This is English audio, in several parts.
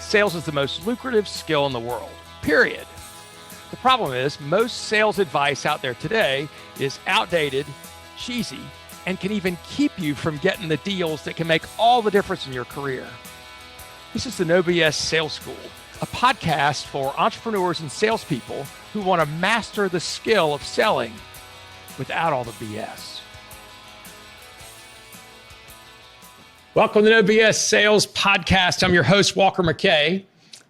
sales is the most lucrative skill in the world, period. The problem is most sales advice out there today is outdated, cheesy, and can even keep you from getting the deals that can make all the difference in your career. This is the No BS Sales School, a podcast for entrepreneurs and salespeople who want to master the skill of selling without all the BS. Welcome to No BS Sales Podcast. I'm your host, Walker McKay.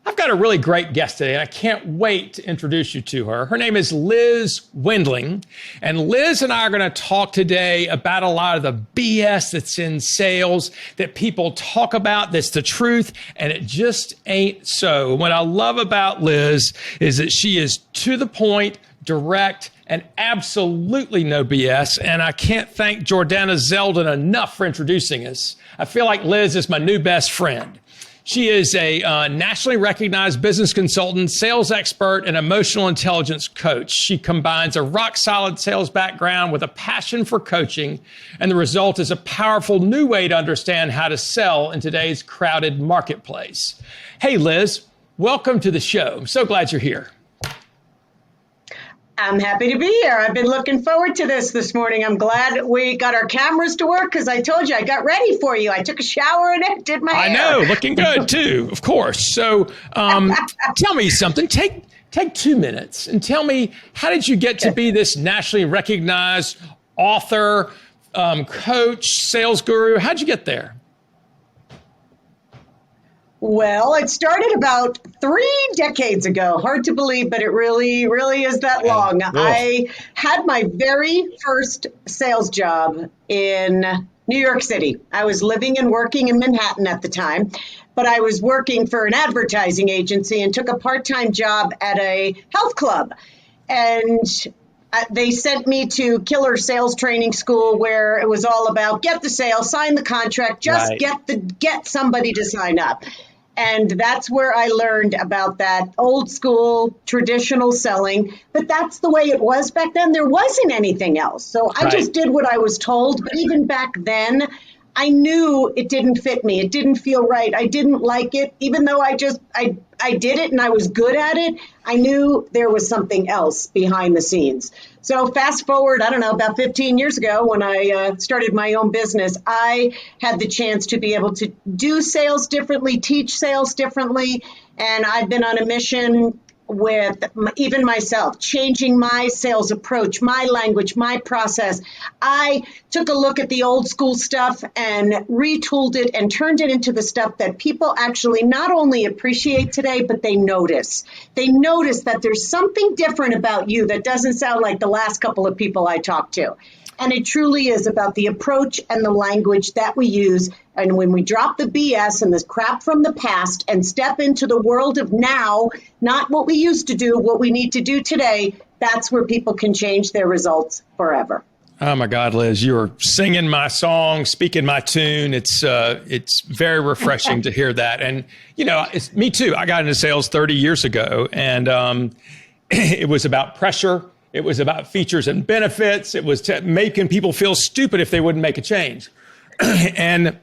I've got a really great guest today, and I can't wait to introduce you to her. Her name is Liz Wendling, and Liz and I are going to talk today about a lot of the BS that's in sales that people talk about that's the truth, and it just ain't so. What I love about Liz is that she is to the point, direct, and absolutely no BS, and I can't thank Jordana Zeldin enough for introducing us. I feel like Liz is my new best friend. She is a nationally recognized business consultant, sales expert, and emotional intelligence coach. She combines a rock-solid sales background with a passion for coaching, and the result is a powerful new way to understand how to sell in today's crowded marketplace. Hey, Liz, welcome to the show. I'm so glad you're here. I'm happy to be here. I've been looking forward to this morning. I'm glad we got our cameras to work because I told you I got ready for you. I took a shower and did my hair. I know, looking good too, of course. So tell me something. Take 2 minutes and tell me, how did you get to be this nationally recognized author, coach, sales guru? How'd you get there? Well, it started about 3 decades ago. Hard to believe, but it really is that long. Yeah. I had my very first sales job in New York City. I was living and working in Manhattan at the time, but I was working for an advertising agency and took a part-time job at a health club. And they sent me to killer sales training school where it was all about get the sale, sign the contract, just get somebody to sign up. And that's where I learned about that old school traditional selling. But that's the way it was back then. There wasn't anything else. So I just did what I was told. But even back then, I knew it didn't fit me. It didn't feel right. I didn't like it. Even though I did it and I was good at it, I knew there was something else behind the scenes. So fast forward, I don't know, about 15 years ago when I started my own business, I had the chance to be able to do sales differently, teach sales differently. And I've been on a mission with even myself, changing my sales approach, my language, my process. I took a look at the old school stuff and retooled it and turned it into the stuff that people actually not only appreciate today, but they notice. They notice that there's something different about you that doesn't sound like the last couple of people I talked to. And it truly is about the approach and the language that we use. And when we drop the BS and this crap from the past and step into the world of now, not what we used to do, what we need to do today, that's where people can change their results forever. Oh my God, Liz, you're singing my song, speaking my tune. It's very refreshing to hear that. And, you know, it's me too. I got into sales 30 years ago, and it was about pressure. It was about features and benefits. It was making people feel stupid if they wouldn't make a change. And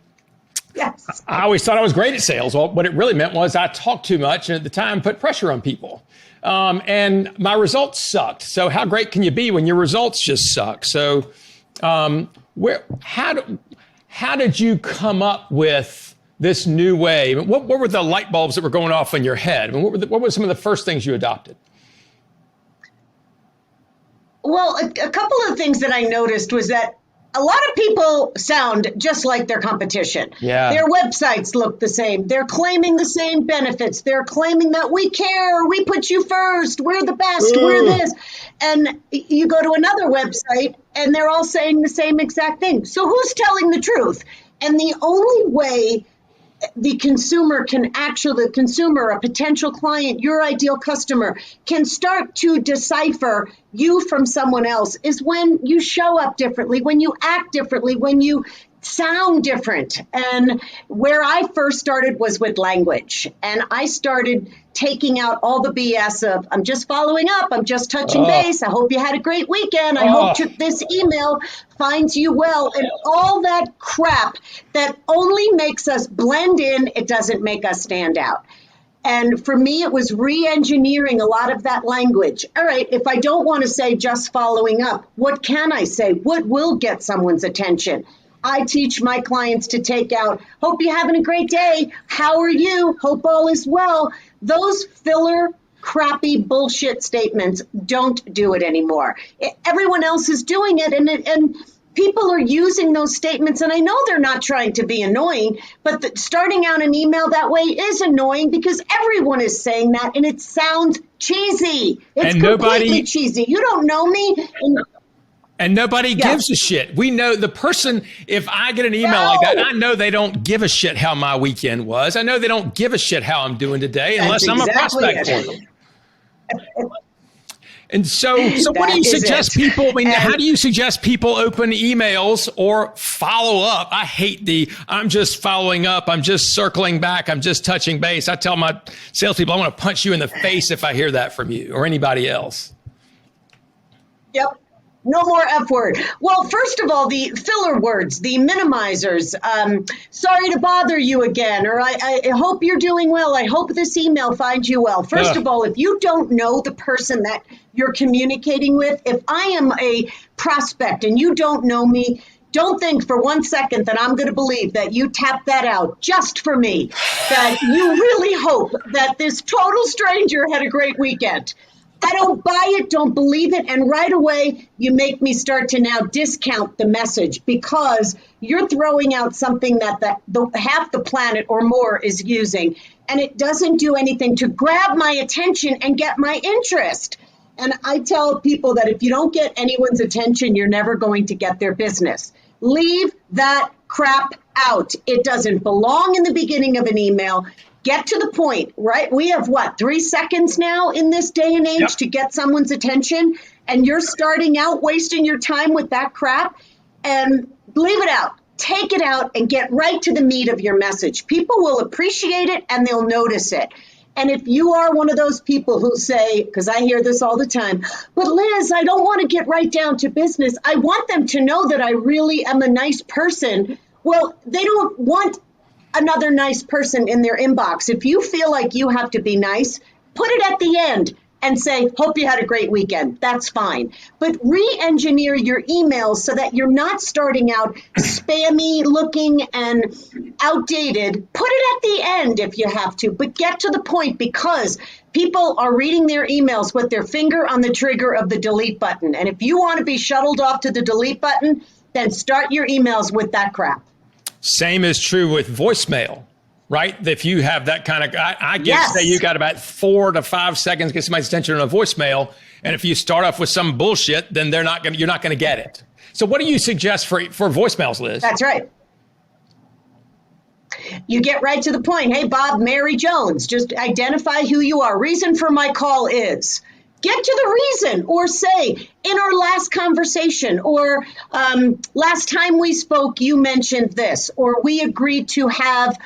yes. I always thought I was great at sales. Well, what it really meant was I talked too much and at the time put pressure on people. And my results sucked. So how great can you be when your results just suck? So how did you come up with this new way? What were the light bulbs that were going off in your head? I mean, what were some of the first things you adopted? Well, a couple of things that I noticed was that a lot of people sound just like their competition. Yeah. Their websites look the same. They're claiming the same benefits. They're claiming that we care, we put you first, we're the best, we're this. And you go to another website and they're all saying the same exact thing. So who's telling the truth? And the only way the consumer, a potential client, your ideal customer, can start to decipher you from someone else is when you show up differently, when you act differently, when you sound different. And where I first started was with language. And I started taking out all the BS of, I'm just following up, I'm just touching base, I hope you had a great weekend, I hope this email finds you well, and all that crap that only makes us blend in, it doesn't make us stand out. And for me, it was re-engineering a lot of that language. All right, if I don't want to say just following up, what can I say? What will get someone's attention? I teach my clients to take out, hope you're having a great day. How are you? Hope all is well. Those filler, crappy bullshit statements, don't do it anymore. Everyone else is doing it, and people are using those statements, and I know they're not trying to be annoying, but starting out an email that way is annoying because everyone is saying that, and it sounds cheesy. It's and completely cheesy. You don't know me. And nobody gives a shit. We know the person, if I get an email like that, I know they don't give a shit how my weekend was. I know they don't give a shit how I'm doing today unless I'm a prospect for them. And so what do you suggest people, how do you suggest people open emails or follow up? I hate I'm just following up. I'm just circling back. I'm just touching base. I tell my salespeople, I want to punch you in the face if I hear that from you or anybody else. Yep. No more F word. Well, first of all, the filler words, the minimizers, sorry to bother you again, or I hope you're doing well. I hope this email finds you well. First of all, if you don't know the person that you're communicating with, if I am a prospect and you don't know me, don't think for 1 second that I'm going to believe that you tapped that out just for me, that you really hope that this total stranger had a great weekend. I don't buy it, don't believe it, and right away you make me start to now discount the message because you're throwing out something that half the planet or more is using, and it doesn't do anything to grab my attention and get my interest. And I tell people that if you don't get anyone's attention, you're never going to get their business. Leave that crap out. It doesn't belong in the beginning of an email. Get to the point, right? We have 3 seconds now in this day and age to get someone's attention, and you're starting out wasting your time with that crap, and leave it out. Take it out and get right to the meat of your message. People will appreciate it and they'll notice it. And if you are one of those people who say, because I hear this all the time, but Liz, I don't want to get right down to business. I want them to know that I really am a nice person. Well, they don't want another nice person in their inbox. If you feel like you have to be nice, put it at the end and say, hope you had a great weekend. That's fine. But re-engineer your emails so that you're not starting out spammy looking and outdated. Put it at the end if you have to, but get to the point because people are reading their emails with their finger on the trigger of the delete button. And if you want to be shuttled off to the delete button, then start your emails with that crap. Same is true with voicemail, right? If you have that kind of, I guess say you got about 4 to 5 seconds to get somebody's attention on a voicemail. And if you start off with some bullshit, then you're not going to get it. So what do you suggest for voicemails, Liz? That's right. You get right to the point. Hey, Bob, Mary Jones, just identify who you are. Reason for my call is. Get to the reason, or say, in our last conversation, or last time we spoke, you mentioned this, or we agreed to have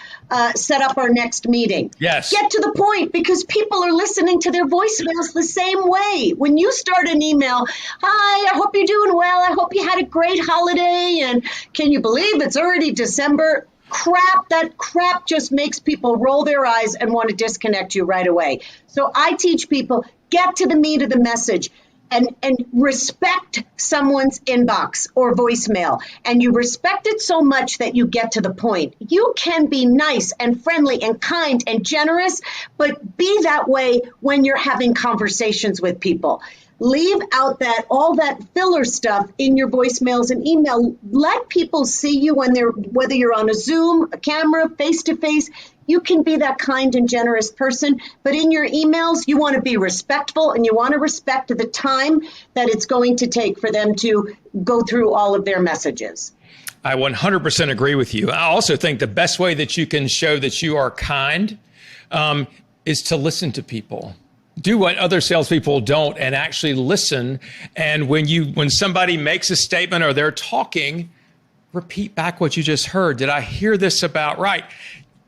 set up our next meeting. Yes. Get to the point, because people are listening to their voicemails the same way. When you start an email, hi, I hope you're doing well. I hope you had a great holiday. And can you believe it's already December? That crap just makes people roll their eyes and want to disconnect you right away. So I teach people, get to the meat of the message and respect someone's inbox or voicemail. And you respect it so much that you get to the point. You can be nice and friendly and kind and generous, but be that way when you're having conversations with people. Leave out all that filler stuff in your voicemails and email. Let people see you whether you're on a Zoom, a camera, face-to-face. You can be that kind and generous person, but in your emails, you want to be respectful and you want to respect the time that it's going to take for them to go through all of their messages. I 100% agree with you. I also think the best way that you can show that you are kind is to listen to people. Do what other salespeople don't and actually listen. And when somebody makes a statement or they're talking, repeat back what you just heard. Did I hear this about right?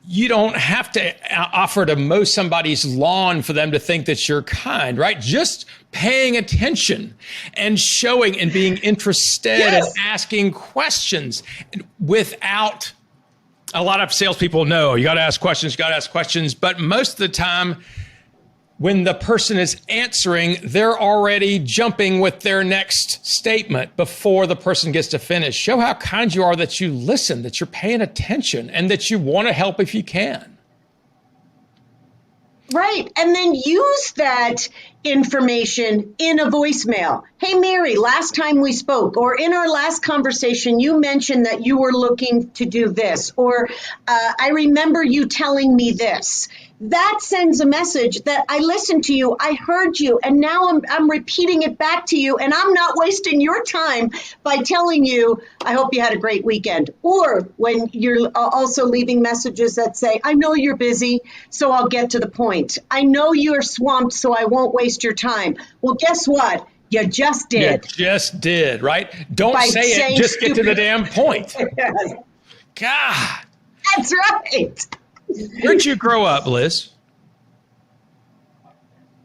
You don't have to offer to mow somebody's lawn for them to think that you're kind, right? Just paying attention and showing and being interested and asking questions without a lot of salespeople know you got to ask questions, but most of the time when the person is answering, they're already jumping with their next statement before the person gets to finish. Show how kind you are, that you listen, that you're paying attention, and that you want to help if you can. Right. And then use that information in a voicemail. Hey, Mary, last time we spoke, or in our last conversation, you mentioned that you were looking to do this, or I remember you telling me this. That sends a message that I listened to you, I heard you, and now I'm repeating it back to you, and I'm not wasting your time by telling you, I hope you had a great weekend. Or when you're also leaving messages that say, I know you're busy, so I'll get to the point. I know you're swamped, so I won't waste your time. Well, guess what? You just did. You just did, right? Don't say it, just get to the damn point. God. That's right. Where'd you grow up, Liz?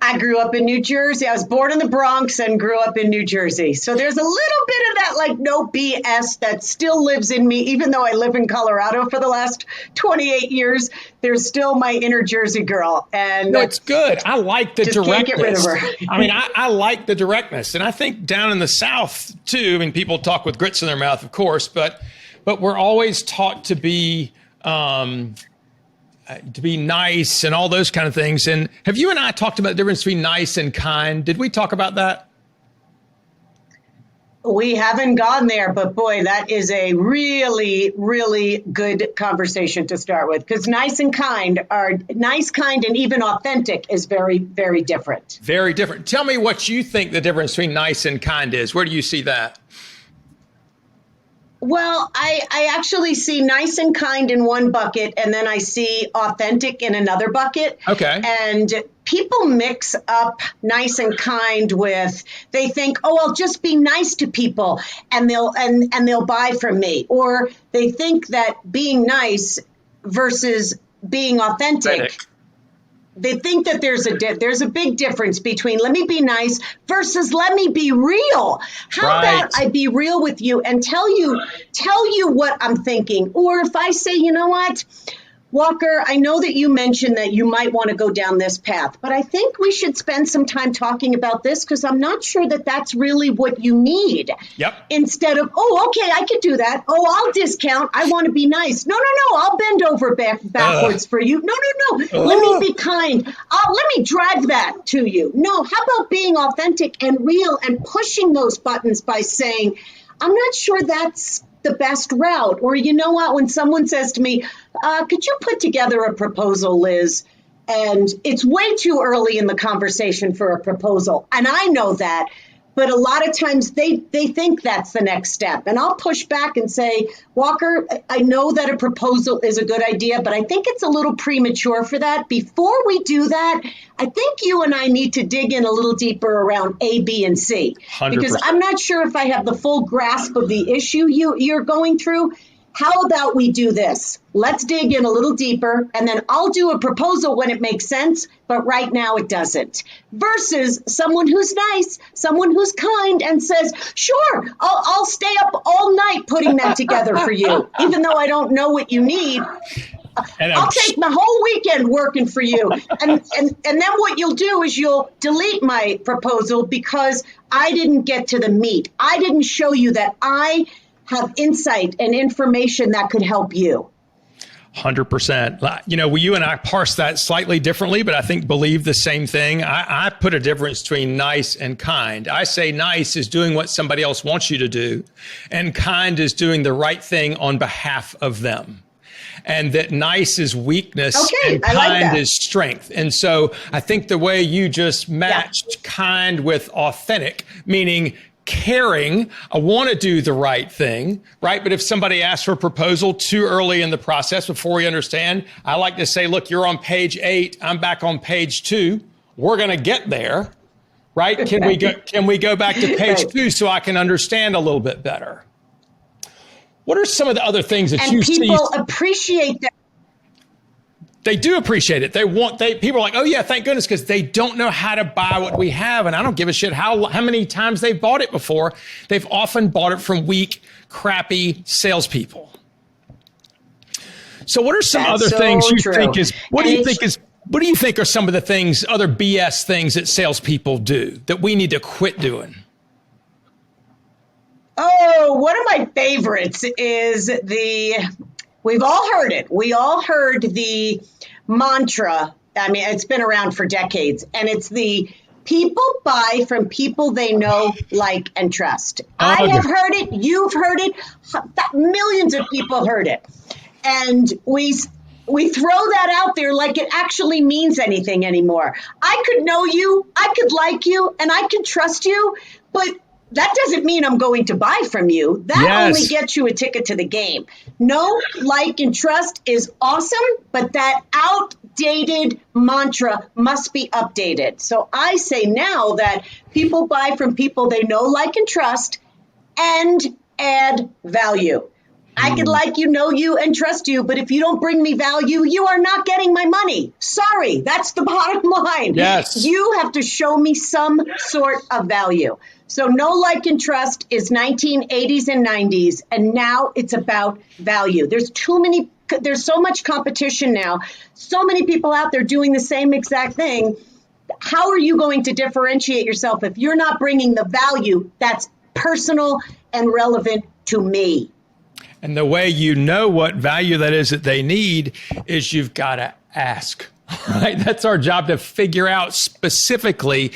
I grew up in New Jersey. I was born in the Bronx and grew up in New Jersey. So there's a little bit of that like no BS that still lives in me, even though I live in Colorado for the last 28 years. There's still my inner Jersey girl. And no, it's good. I like the directness. Can't get rid of her. I mean, I like the directness. And I think down in the South, too, I mean, people talk with grits in their mouth, of course, but we're always taught to be nice and all those kind of things. And have you and I talked about the difference between nice and kind? Did we talk about that? We haven't gone there, but boy, that is a really, really good conversation to start with, because nice, kind, and even authentic is very, very different. Very different. Tell me what you think the difference between nice and kind is. Where do you see that? Well, I actually see nice and kind in one bucket, and then I see authentic in another bucket. Okay. And people mix up nice and kind with, they think, oh, I'll just be nice to people and they'll buy from me. Or they think that being nice versus being authentic. They think that there's a big difference between let me be nice versus let me be real. How about I be real with you and tell you what I'm thinking? Or if I say, you know what, Walker, I know that you mentioned that you might want to go down this path, but I think we should spend some time talking about this because I'm not sure that that's really what you need. Yep. Instead of, oh, okay, I could do that. Oh, I'll discount. I want to be nice. No, I'll bend over backwards for you. No. Let me be kind. Let me drive that to you. No, how about being authentic and real and pushing those buttons by saying, I'm not sure that's the best route. Or you know what, when someone says to me, could you put together a proposal, Liz? And it's way too early in the conversation for a proposal. And I know that. But a lot of times they think that's the next step. And I'll push back and say, Walker, I know that a proposal is a good idea, but I think it's a little premature for that. Before we do that, I think you and I need to dig in a little deeper around A, B, and C. 100%. Because I'm not sure if I have the full grasp of the issue you're going through. How about we do this? Let's dig in a little deeper, and then I'll do a proposal when it makes sense, but right now it doesn't. Versus someone who's nice, someone who's kind, and says, sure, I'll stay up all night putting that together for you, even though I don't know what you need. I'll take my whole weekend working for you. And then what you'll do is you'll delete my proposal because I didn't get to the meat. I didn't show you that I have insight and information that could help you. 100%. You know, you and I parse that slightly differently, but I think believe the same thing. I put a difference between nice and kind. I say nice is doing what somebody else wants you to do, and kind is doing the right thing on behalf of them. And that nice is weakness and kind is strength. And so I think the way you just matched kind with authentic, meaning caring, I want to do the right thing, right? But if somebody asks for a proposal too early in the process before we understand, I like to say, look, you're on page 8, I'm back on page 2. We're going to get there, right? Can we go back to page 2 so I can understand a little bit better? What are some of the other things that you see? And people appreciate that. They do appreciate it. People are like, oh yeah, thank goodness, because they don't know how to buy what we have. And I don't give a shit how many times they've bought it before. They've often bought it from weak, crappy salespeople. So what are some That's other so thing true. what And do you think are some of the things, other BS things that salespeople do that we need to quit doing? Oh, one of my favorites is we've all heard it. We all heard the mantra. I mean, it's been around for decades, and it's the people buy from people they know, like, and trust. I have heard it. You've heard it. Millions of people heard it. And we throw that out there like it actually means anything anymore. I could know you, I could like you, and I could trust you, but that doesn't mean I'm going to buy from you. That only gets you a ticket to the game. Know, like, and trust is awesome, but that outdated mantra must be updated. So I say now that people buy from people they know, like, and trust, and add value. I could like you, know you, and trust you, but if you don't bring me value, you are not getting my money. Sorry, that's the bottom line. Yes. You have to show me some sort of value. So know, like, and trust is 1980s and 90s, and now it's about value. There's so much competition now. So many people out there doing the same exact thing. How are you going to differentiate yourself if you're not bringing the value that's personal and relevant to me? And the way you know what value that is that they need is you've got to ask, right? That's our job, to figure out specifically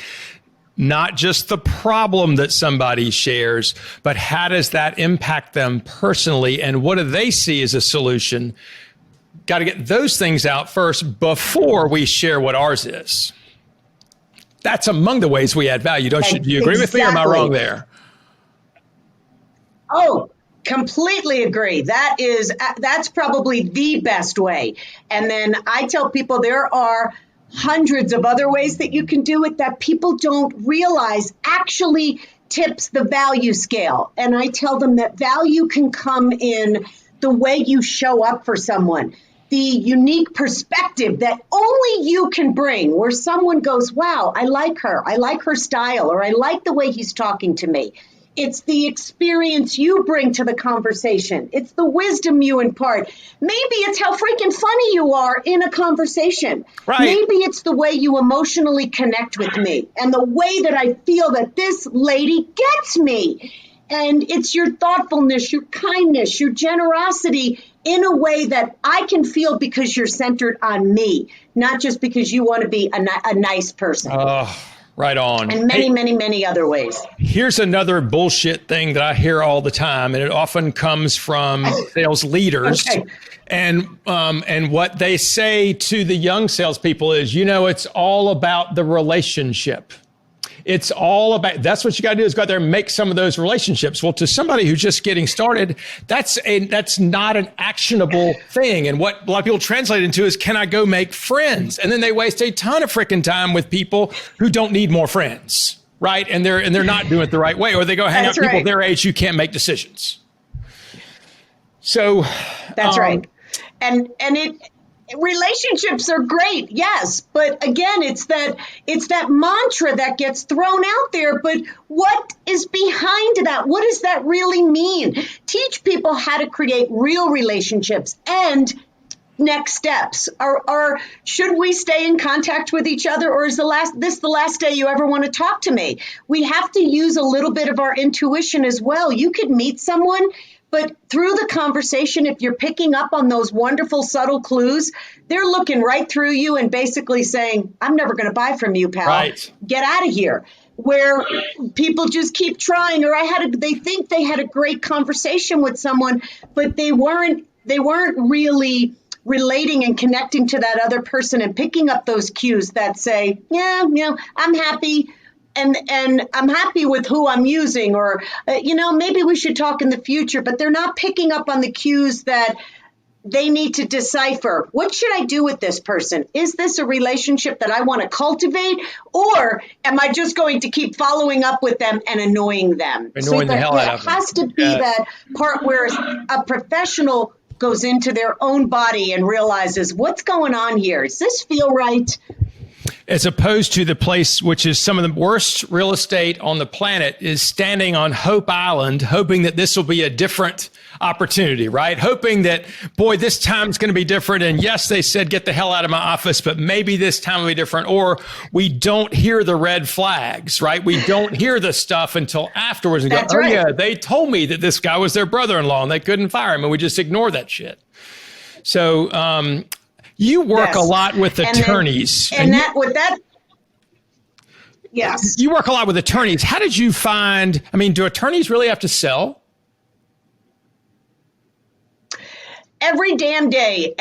not just the problem that somebody shares, but how does that impact them personally, and what do they see as a solution? Got to get those things out first before we share what ours is. That's among the ways we add value. Do you agree with me, or am I wrong there? Oh, completely agree. That's probably the best way. And then I tell people there are hundreds of other ways that you can do it that people don't realize actually tips the value scale. And I tell them that value can come in the way you show up for someone, the unique perspective that only you can bring, where someone goes, wow, I like her style, or I like the way he's talking to me. It's the experience you bring to the conversation. It's the wisdom you impart. Maybe it's how freaking funny you are in a conversation. Right. Maybe it's the way you emotionally connect with me and the way that I feel that this lady gets me. And it's your thoughtfulness, your kindness, your generosity in a way that I can feel because you're centered on me, not just because you want to be a nice person. Right on. And many other ways. Here's another bullshit thing that I hear all the time, and it often comes from sales leaders. Okay. And what they say to the young salespeople is, it's all about the relationship. It's all about, that's what you got to do, is go out there and make some of those relationships. Well, to somebody who's just getting started, that's not an actionable thing. And what a lot of people translate into is, can I go make friends? And then they waste a ton of freaking time with people who don't need more friends, right? And they're not doing it the right way, or they go hang out with people their age who can't make decisions. So that's right. And relationships are great, yes, but again, it's that mantra that gets thrown out there. But what is behind that? What does that really mean? Teach people how to create real relationships and next steps. Or should we stay in contact with each other, or is the last day you ever want to talk to me? We have to use a little bit of our intuition as well. You could meet someone, but through the conversation, if you're picking up on those wonderful, subtle clues, they're looking right through you and basically saying, I'm never going to buy from you, pal. Right. Get out of here. Where people just keep trying, or they think they had a great conversation with someone, but they weren't really relating and connecting to that other person and picking up those cues that say, I'm happy. And I'm happy with who I'm using, or, maybe we should talk in the future, but they're not picking up on the cues that they need to decipher. What should I do with this person? Is this a relationship that I want to cultivate, or am I just going to keep following up with them and annoying them? Annoying the hell out of them. There has to be that part where a professional goes into their own body and realizes, what's going on here? Does this feel right? as opposed to the place which is some of the worst real estate on the planet, is standing on Hope Island, hoping that this will be a different opportunity, right? Hoping that, boy, this time's going to be different. And yes, they said, get the hell out of my office, but maybe this time will be different. Or we don't hear the red flags, right? We don't hear the stuff until afterwards and go, That's oh right. yeah, they told me that this guy was their brother-in-law and they couldn't fire him. And we just ignore that shit. So, you work Yes. a lot with attorneys. Yes. You work a lot with attorneys. How did you find, I mean, do attorneys really have to sell? Every damn day.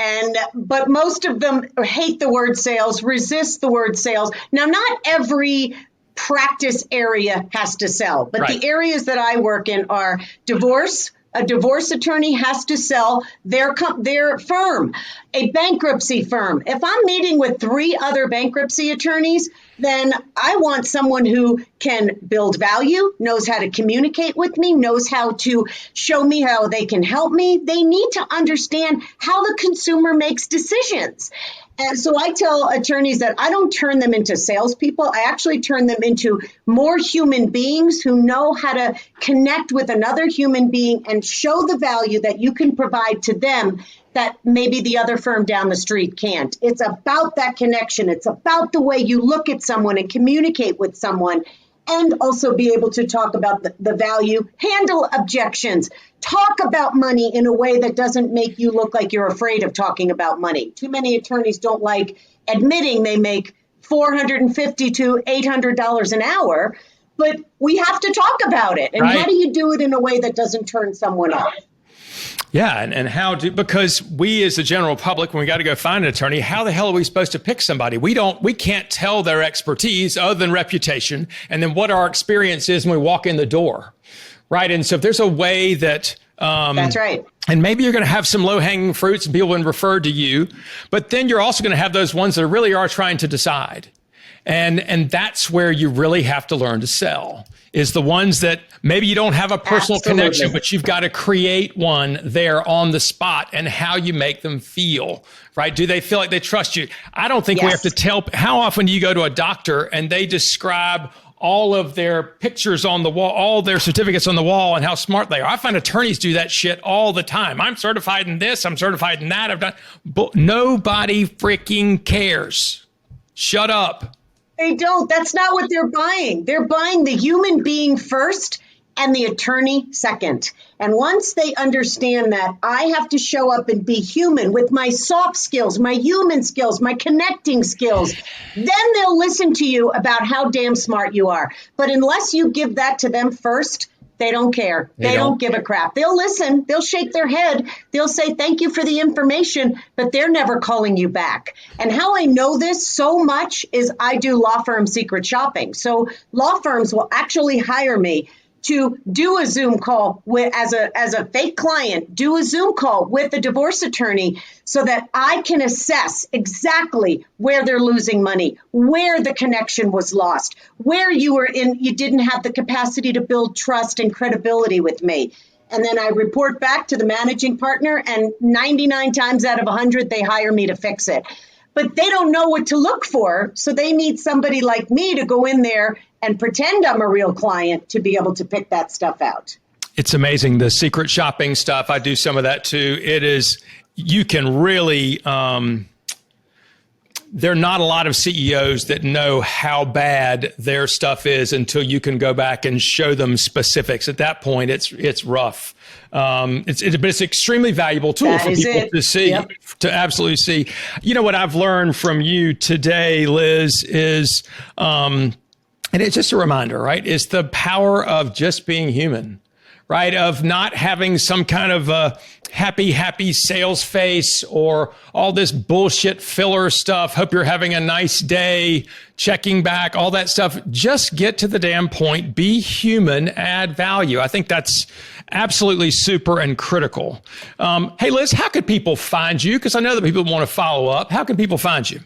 But most of them hate the word sales, resist the word sales. Now, not every practice area has to sell, but Right. the areas that I work in are divorce. A divorce attorney has to sell their firm, a bankruptcy firm. If I'm meeting with 3 other bankruptcy attorneys, then I want someone who can build value, knows how to communicate with me, knows how to show me how they can help me. They need to understand how the consumer makes decisions. And so I tell attorneys that I don't turn them into salespeople. I actually turn them into more human beings who know how to connect with another human being and show the value that you can provide to them that maybe the other firm down the street can't. It's about that connection. It's about the way you look at someone and communicate with someone, and also be able to talk about the value, handle objections, talk about money in a way that doesn't make you look like you're afraid of talking about money. Too many attorneys don't like admitting they make $450 to $800 an hour, but we have to talk about it. And Right. How do you do it in a way that doesn't turn someone off? Yeah. And how do, because we as the general public, when we got to go find an attorney, how the hell are we supposed to pick somebody? We can't tell their expertise other than reputation and then what our experience is when we walk in the door. Right. And so if there's a way that, That's right. and maybe you're going to have some low hanging fruits and people will refer to you, but then you're also going to have those ones that really are trying to decide. And that's where you really have to learn to sell, is the ones that maybe you don't have a personal Absolutely. connection, but you've got to create one there on the spot, and how you make them feel, right? Do they feel like they trust you? I don't think we Yes. have to tell. How often do you go to a doctor and they describe all of their pictures on the wall, all their certificates on the wall, and how smart they are? I find attorneys do that shit all the time. I'm certified in this, I'm certified in that. I've done, but nobody freaking cares. Shut up. They don't. That's not what they're buying. They're buying the human being first and the attorney second. And once they understand that I have to show up and be human with my soft skills, my human skills, my connecting skills, then they'll listen to you about how damn smart you are. But unless you give that to them first, they don't care. They don't give a crap. They'll listen. They'll shake their head. They'll say, thank you for the information, but they're never calling you back. And how I know this so much is I do law firm secret shopping. So law firms will actually hire me to do a Zoom call with, as a fake client, do a Zoom call with a divorce attorney so that I can assess exactly where they're losing money, where the connection was lost, where you didn't have the capacity to build trust and credibility with me. And then I report back to the managing partner, and 99 times out of 100, they hire me to fix it. But they don't know what to look for, so they need somebody like me to go in there and pretend I'm a real client to be able to pick that stuff out. It's amazing. The secret shopping stuff, I do some of that too. It is, you can really, there are not a lot of CEOs that know how bad their stuff is until you can go back and show them specifics. At that point, it's rough. But it's an extremely valuable tool That for is people it. to see, Yep. to absolutely see. You know what I've learned from you today, Liz, is, and it's just a reminder, right? It's the power of just being human, right? Of not having some kind of a happy sales face or all this bullshit filler stuff. Hope you're having a nice day, checking back, all that stuff. Just get to the damn point, be human, add value. I think that's absolutely super and critical. Hey, Liz, how could people find you? Because I know that people want to follow up. How can people find you?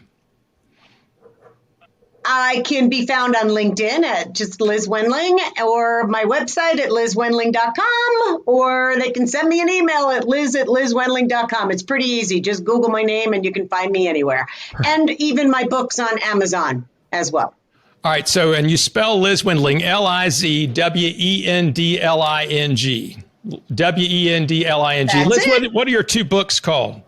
I can be found on LinkedIn at just Liz Wendling, or my website at lizwendling.com, or they can send me an email at liz@lizwendling.com. It's pretty easy. Just Google my name and you can find me anywhere. And even my books on Amazon as well. All right. So, and you spell Liz Wendling, Lizwendling. Wendling. That's Liz, it. what are your two books called?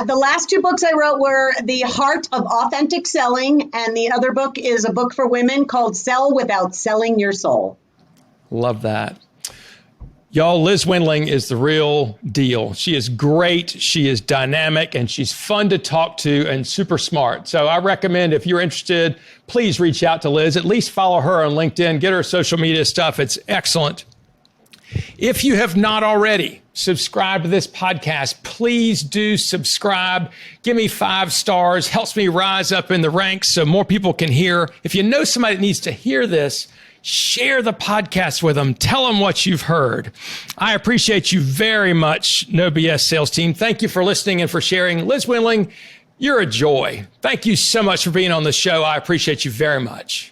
The last two books I wrote were The Heart of Authentic Selling, and the other book is a book for women called Sell Without Selling Your Soul. Love that. Y'all, Liz Wendling is the real deal. She is great. She is dynamic, and she's fun to talk to and super smart. So I recommend, if you're interested, please reach out to Liz. At least follow her on LinkedIn. Get her social media stuff. It's excellent. If you have not already subscribed to this podcast, please do subscribe. Give me 5 stars. Helps me rise up in the ranks so more people can hear. If you know somebody that needs to hear this, share the podcast with them. Tell them what you've heard. I appreciate you very much, No BS Sales Team. Thank you for listening and for sharing. Liz Wendling, you're a joy. Thank you so much for being on the show. I appreciate you very much.